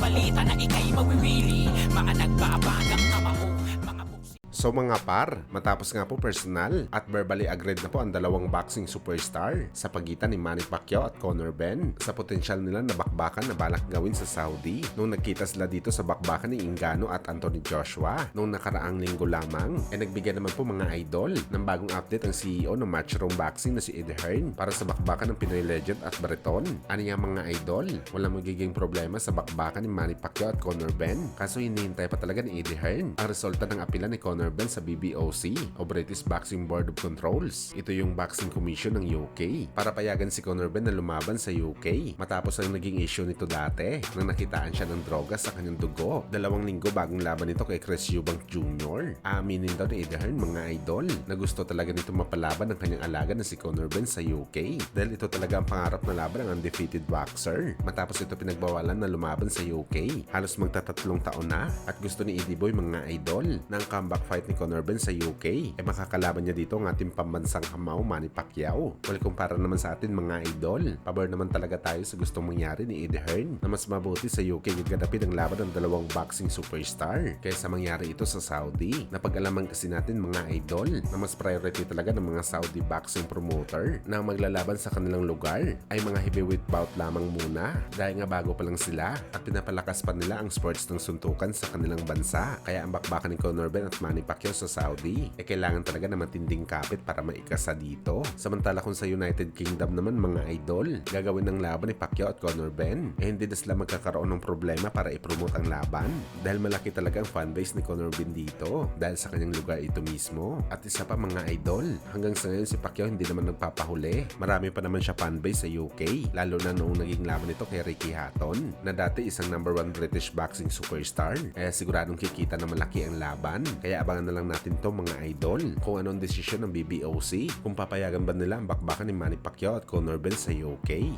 balita na ika'y mawiwili. Mga nagbabagang kamao, mga buksi. So mga par, matapos nga po personal at verbally agreed na po ang dalawang boxing superstar sa pagitan ni Manny Pacquiao at Conor Benn sa potensyal nila na bakbakan na balak gawin sa Saudi nung nagkita sila dito sa bakbakan ni Ngannou at Anthony Joshua nung nakaraang linggo lamang. Nagbigay naman po mga idol ng bagong update ang CEO ng Matchroom Boxing na si Eddie Hearn para sa bakbakan ng Pinoy Legend at Breton. Ano nga mga idol? Walang magiging problema sa bakbakan ni Manny Pacquiao at Conor Benn, kaso hinihintay pa talaga ni Eddie Hearn ang resulta ng apela ni Conor Benn sa BBOC o British Boxing Board of Controls. Ito yung Boxing Commission ng UK para payagan si Conor Benn na lumaban sa UK matapos ang naging issue nito dati nang nakitaan siya ng droga sa kanyang dugo 2 linggo bagong laban nito kay Chris Eubank Jr. Aminin daw ni Eddie Hearn mga idol na gusto talaga nito mapalaban ng kanyang alaga na si Conor Benn sa UK dahil ito talaga ang pangarap na laban ng undefeated boxer matapos ito pinagbawalan na lumaban sa UK halos magtatatlong taon na at gusto ni Eddie Boy mga idol na ang comeback fight ni Conor Benn sa UK makakalaban niya dito ang ating pambansang hamaw Manny Pacquiao. Well, kumpara naman sa atin mga idol, pabor naman talaga tayo sa gustong mangyari ni Eddie Hearn na mas mabuti sa UK gaganapin ang laban ng dalawang boxing superstar kaysa mangyari ito sa Saudi. Napag-alaman kasi natin mga idol na mas priority talaga ng mga Saudi boxing promoter na ang maglalaban sa kanilang lugar ay mga heavyweight bout lamang muna dahil nga bago pa lang sila at pinapalakas pa nila ang sports ng suntukan sa kanilang bansa. Kaya ang bakbakan ni Conor Benn at Manny Pacquiao sa Saudi kailangan talaga na matinding kapit para maikasa dito. Samantala kung sa United Kingdom naman mga idol, gagawin ng laban ni Pacquiao at Conor Benn hindi na sila magkakaroon ng problema para ipromote ang laban dahil malaki talaga ang fanbase ni Conor Benn dito dahil sa kanyang lugar ito mismo. At isa pa mga idol, hanggang sa ngayon si Pacquiao hindi naman nagpapahuli. Marami pa naman siya fanbase sa UK lalo na noong naging laban nito kay Ricky Hatton na dati isang number 1 British boxing superstar. Siguradong kikita na malaki ang laban. Kaya abangan na lang natin to mga idol kung anong desisyon ng BBOC kung papayagan ba nila ang bakbakan ni Manny Pacquiao at Conor Benn sa UK.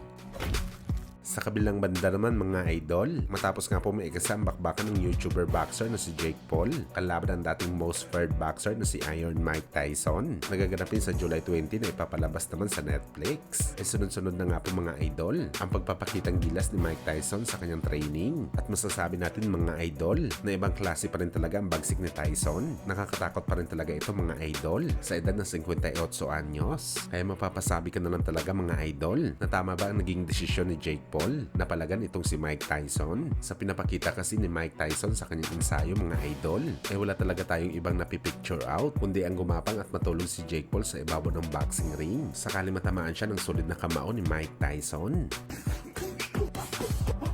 Sa kabilang banda naman mga idol, matapos nga po maigasa ang bakbakan ng YouTuber boxer na si Jake Paul kalaban ng dating most feared boxer na si Iron Mike Tyson, nagaganapin sa July 20 na ipapalabas naman sa Netflix. Sunod-sunod na nga po mga idol ang pagpapakitang gilas ni Mike Tyson sa kanyang training at masasabi natin mga idol na ibang klase pa rin talaga ang bagsik ni Tyson. Nakakatakot pa rin talaga ito mga idol sa edad ng 58 anyos. Kaya mapapasabi ka na lang talaga mga idol na tama ba ang naging desisyon ni Jake Paul na palagan itong si Mike Tyson. Sa pinapakita kasi ni Mike Tyson sa kanyang ensayo mga idol, wala talaga tayong ibang napipicture out kundi ang gumapang at matulog si Jake Paul sa ibabaw ng boxing ring sakali matamaan siya ng solid na kamao ni Mike Tyson.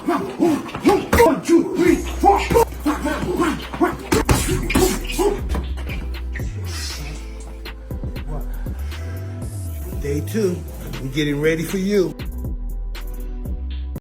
1, 2, 3, 4. Day 2, we're getting ready for you.